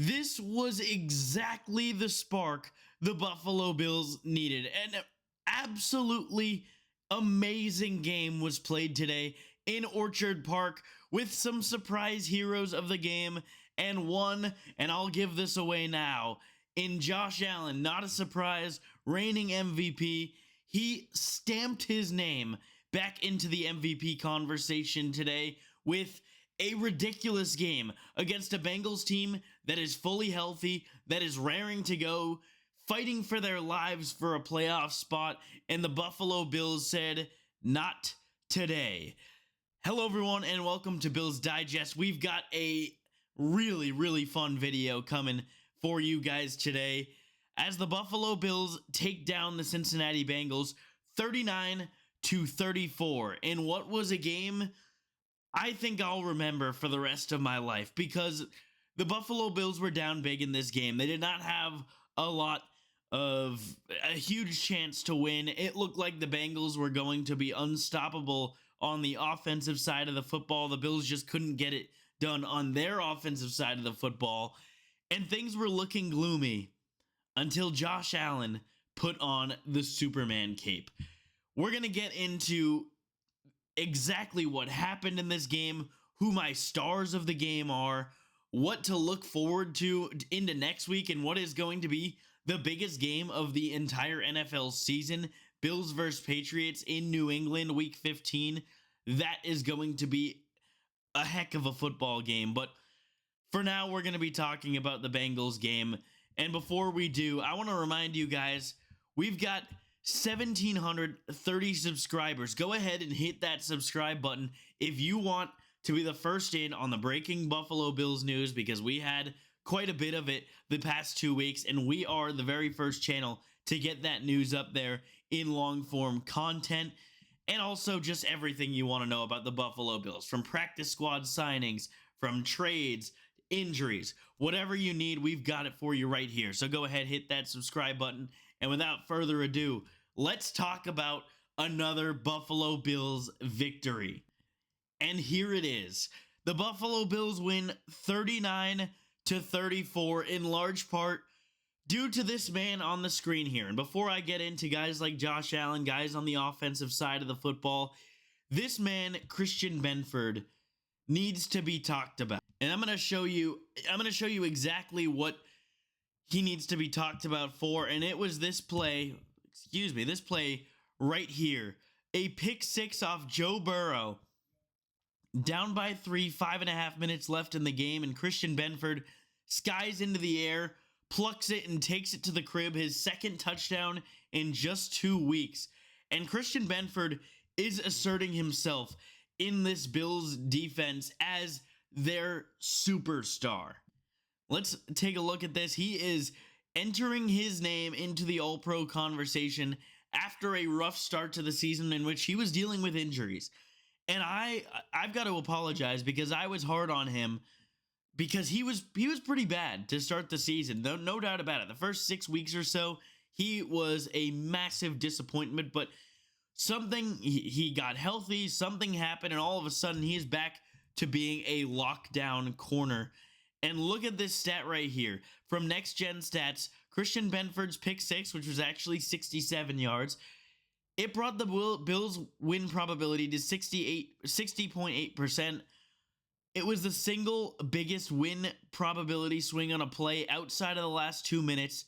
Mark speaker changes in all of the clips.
Speaker 1: This was exactly the spark the Buffalo Bills needed. An absolutely amazing game was played today in Orchard Park with some surprise heroes of the game, and one, and I'll give this away now, in Josh Allen. Not a surprise, reigning MVP. He stamped his name back into the MVP conversation today with a ridiculous game against a Bengals team that is fully healthy, that is raring to go, fighting for their lives for a playoff spot, and the Buffalo Bills said, not today. Hello everyone, and welcome to Bills Digest. We've got a really fun video coming for you guys today as the Buffalo Bills take down the Cincinnati Bengals 39-34 in what was a game I think I'll remember for the rest of my life, because the Buffalo Bills were down big in this game. They did not have a huge chance to win. It looked like the Bengals were going to be unstoppable on the offensive side of the football. The Bills just couldn't get it done on their offensive side of the football, and things were looking gloomy until Josh Allen put on the Superman cape. We're going to get into exactly what happened in this game, who my stars of the game are, what to look forward to into next week, and what is going to be the biggest game of the entire NFL season, Bills versus Patriots in New England, Week 15. That is going to be a heck of a football game, but for now, we're going to be talking about the Bengals game, and before we do, I want to remind you guys, we've got 1,730 subscribers. Go ahead and hit that subscribe button if you want to be the first in on the breaking Buffalo Bills news, because we had quite a bit of it the past 2 weeks, and we are the very first channel to get that news up there in long form content, and also just everything you want to know about the Buffalo Bills, from practice squad signings, from trades, injuries, whatever you need, we've got it for you right here. So go ahead, hit that subscribe button, and without further ado, let's talk about another Buffalo Bills victory. And here it is. The Buffalo Bills win 39-34 in large part due to this man on the screen here. And before I get into guys like Josh Allen, guys on the offensive side of the football, this man, Christian Benford, needs to be talked about. And I'm going to show you exactly what he needs to be talked about for, and it was this play, this play right here. A pick six off Joe Burrow. Down by 3, 5.5 minutes left in the game, and Christian Benford skies into the air, plucks it, and takes it to the crib, his second touchdown in just 2 weeks. And Christian Benford is asserting himself in this Bills defense as their superstar. Let's take a look at this. He is entering his name into the All-Pro conversation after a rough start to the season in which he was dealing with injuries. And I've got to apologize, because I was hard on him, because he was pretty bad to start the season. No doubt about it. The first 6 weeks or so, he was a massive disappointment, but he got healthy, something happened, and all of a sudden he is back to being a lockdown corner. And look at this stat right here. From Next Gen Stats, Christian Benford's pick six, which was actually 67 yards, it brought the Bills' win probability to 60.8%. It was the single biggest win probability swing on a play outside of the last 2 minutes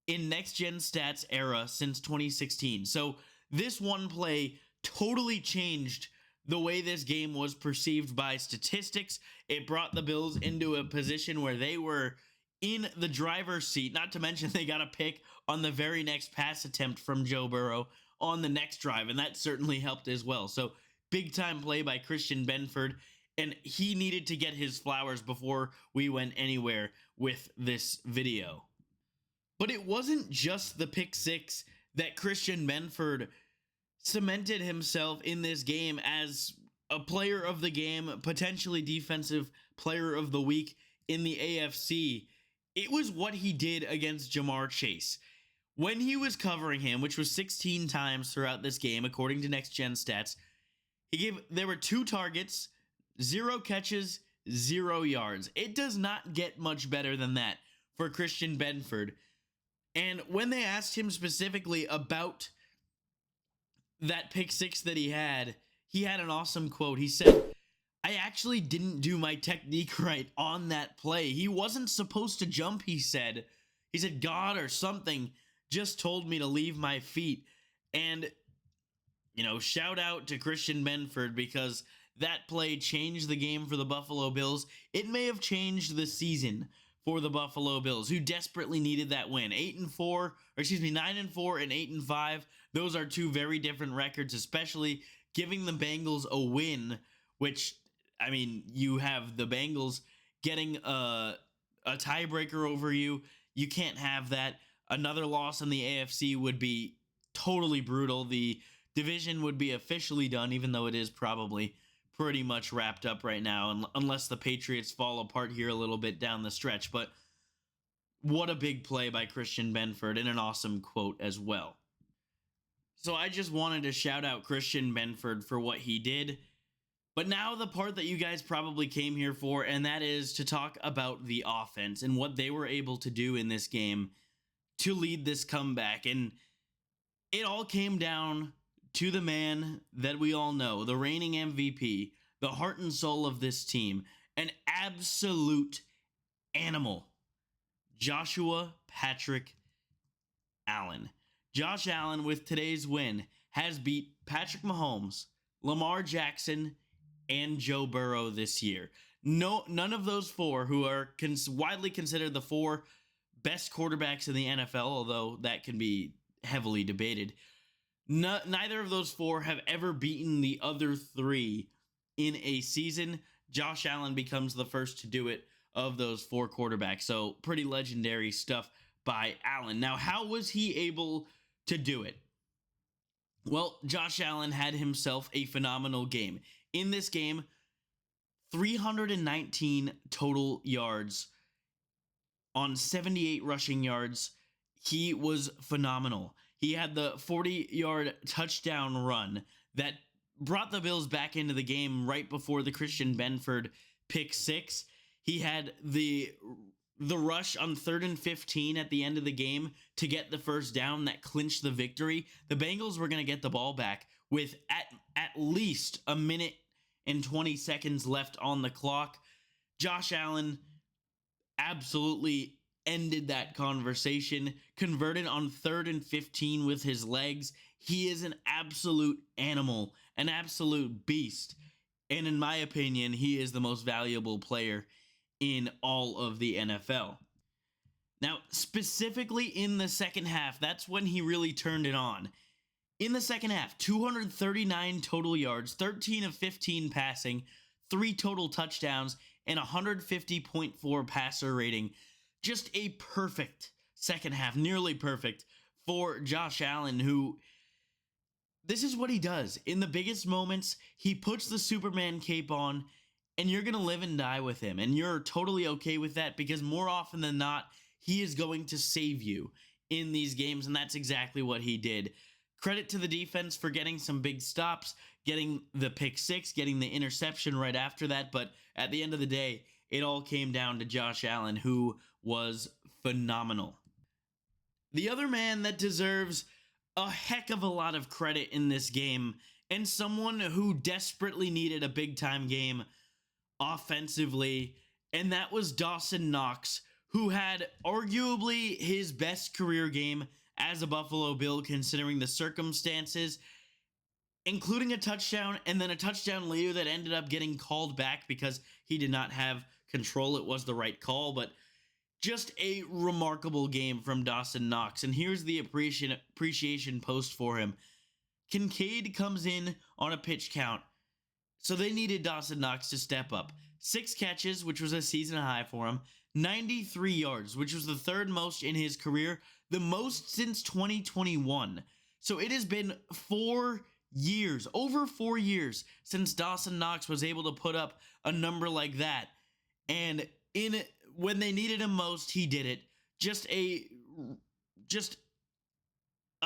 Speaker 1: in Next Gen Stats era since 2016. So this one play totally changed the way this game was perceived by statistics. It brought the Bills into a position where they were in the driver's seat, not to mention they got a pick on the very next pass attempt from Joe Burrow on the next drive, and that certainly helped as well. So big time play by Christian Benford, and he needed to get his flowers before we went anywhere with this video. But it wasn't just the pick six that Christian Benford cemented himself in this game as a player of the game, potentially defensive player of the week in the AFC. It was what he did against Jamar Chase. When he was covering him, which was 16 times throughout this game, according to Next Gen Stats, there were 2 targets, 0 catches, 0 yards. It does not get much better than that for Christian Benford. And when they asked him specifically about that pick six that he had an awesome quote. He said, "I actually didn't do my technique right on that play. He wasn't supposed to jump," he said. He said, "God or something just told me to leave my feet." And, shout out to Christian Benford, because that play changed the game for the Buffalo Bills. It may have changed the season for the Buffalo Bills, who desperately needed that win. 9-4 and 8-5. Those are two very different records, especially giving the Bengals a win, which, you have the Bengals getting a tiebreaker over you. You can't have that. Another loss in the AFC would be totally brutal. The division would be officially done, even though it is probably pretty much wrapped up right now, unless the Patriots fall apart here a little bit down the stretch. But what a big play by Christian Benford, and an awesome quote as well. So I just wanted to shout out Christian Benford for what he did. But now the part that you guys probably came here for, and that is to talk about the offense and what they were able to do in this game to lead this comeback. And it all came down to the man that we all know, the reigning MVP, the heart and soul of this team, an absolute animal, Joshua Patrick Allen. Josh Allen, with today's win, has beat Patrick Mahomes, Lamar Jackson, and Joe Burrow this year. None of those four, who are widely considered the four best quarterbacks in the NFL, although that can be heavily debated, neither of those four have ever beaten the other three in a season. Josh Allen becomes the first to do it of those four quarterbacks. So pretty legendary stuff by Allen. Now, how was he able to do it? Well, Josh Allen had himself a phenomenal game. In this game, 319 total yards on 78 rushing yards. He was phenomenal. He had the 40-yard touchdown run that brought the Bills back into the game right before the Christian Benford pick six. He had the rush on 3rd and 15 at the end of the game to get the first down that clinched the victory. The Bengals were going to get the ball back with at least a minute and 20 seconds left on the clock. Josh Allen absolutely ended that conversation, converted on 3rd and 15 with his legs. He is an absolute animal, an absolute beast. And in my opinion, he is the most valuable player in all of the NFL. Now, specifically in the second half, that's when he really turned it on. In the second half, 239 total yards, 13 of 15 passing, 3 total touchdowns, and 150.4 passer rating. Just a perfect second half, nearly perfect for Josh Allen, who, this is what he does. In the biggest moments, he puts the Superman cape on, and you're going to live and die with him. And you're totally okay with that, because more often than not, he is going to save you in these games, and that's exactly what he did. Credit to the defense for getting some big stops, getting the pick six, getting the interception right after that, but at the end of the day, it all came down to Josh Allen, who was phenomenal. The other man that deserves a heck of a lot of credit in this game, and someone who desperately needed a big-time game offensively, and that was Dawson Knox, who had arguably his best career game as a Buffalo Bill, considering the circumstances, including a touchdown, and then a touchdown later that ended up getting called back because he did not have control. It was the right call, but just a remarkable game from Dawson Knox. And here's the appreciation post for him. Kincaid comes in on a pitch count, so they needed Dawson Knox to step up. 6 catches, which was a season high for him, 93 yards, which was the 3rd most in his career, the most since 2021. So it has been 4 years, over 4 years, since Dawson Knox was able to put up a number like that. And when they needed him most, he did it. Just a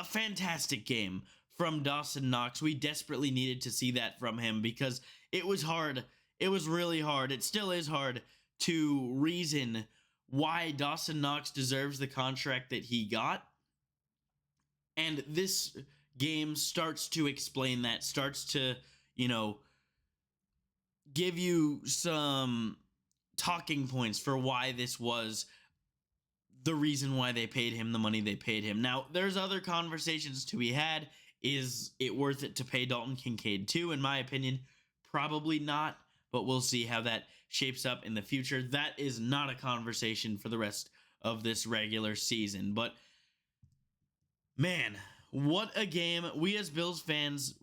Speaker 1: fantastic game from Dawson Knox. We desperately needed to see that from him, because it was hard it was really hard. It still is hard to reason why Dawson Knox deserves the contract that he got. And this game starts to explain that, starts to, give you some talking points for why this was the reason why they paid him the money they paid him. Now, there's other conversations to be had. Is it worth it to pay Dalton Kincaid too? In my opinion, probably not, but we'll see how that shapes up in the future. That is not a conversation for the rest of this regular season. But man, what a game. We as Bills fans,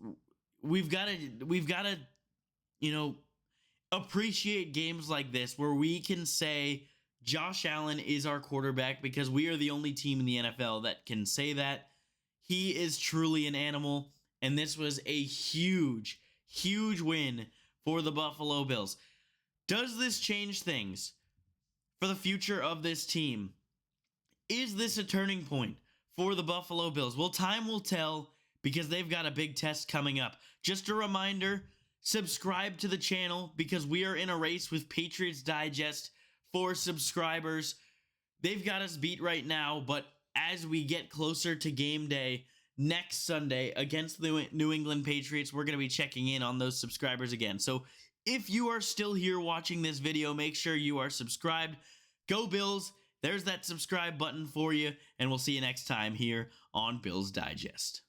Speaker 1: we've got to, appreciate games like this where we can say Josh Allen is our quarterback, because we are the only team in the NFL that can say that. He is truly an animal, and this was a huge, huge win for the Buffalo Bills. Does this change things for the future of this team? Is this a turning point for the Buffalo Bills? Well, time will tell, because they've got a big test coming up. Just a reminder, subscribe to the channel, because we are in a race with Patriots Digest for subscribers. They've got us beat right now, but as we get closer to game day next Sunday against the New England Patriots, we're going to be checking in on those subscribers again. So if you are still here watching this video, make sure you are subscribed. Go Bills. There's that subscribe button for you, and we'll see you next time here on Bills Digest.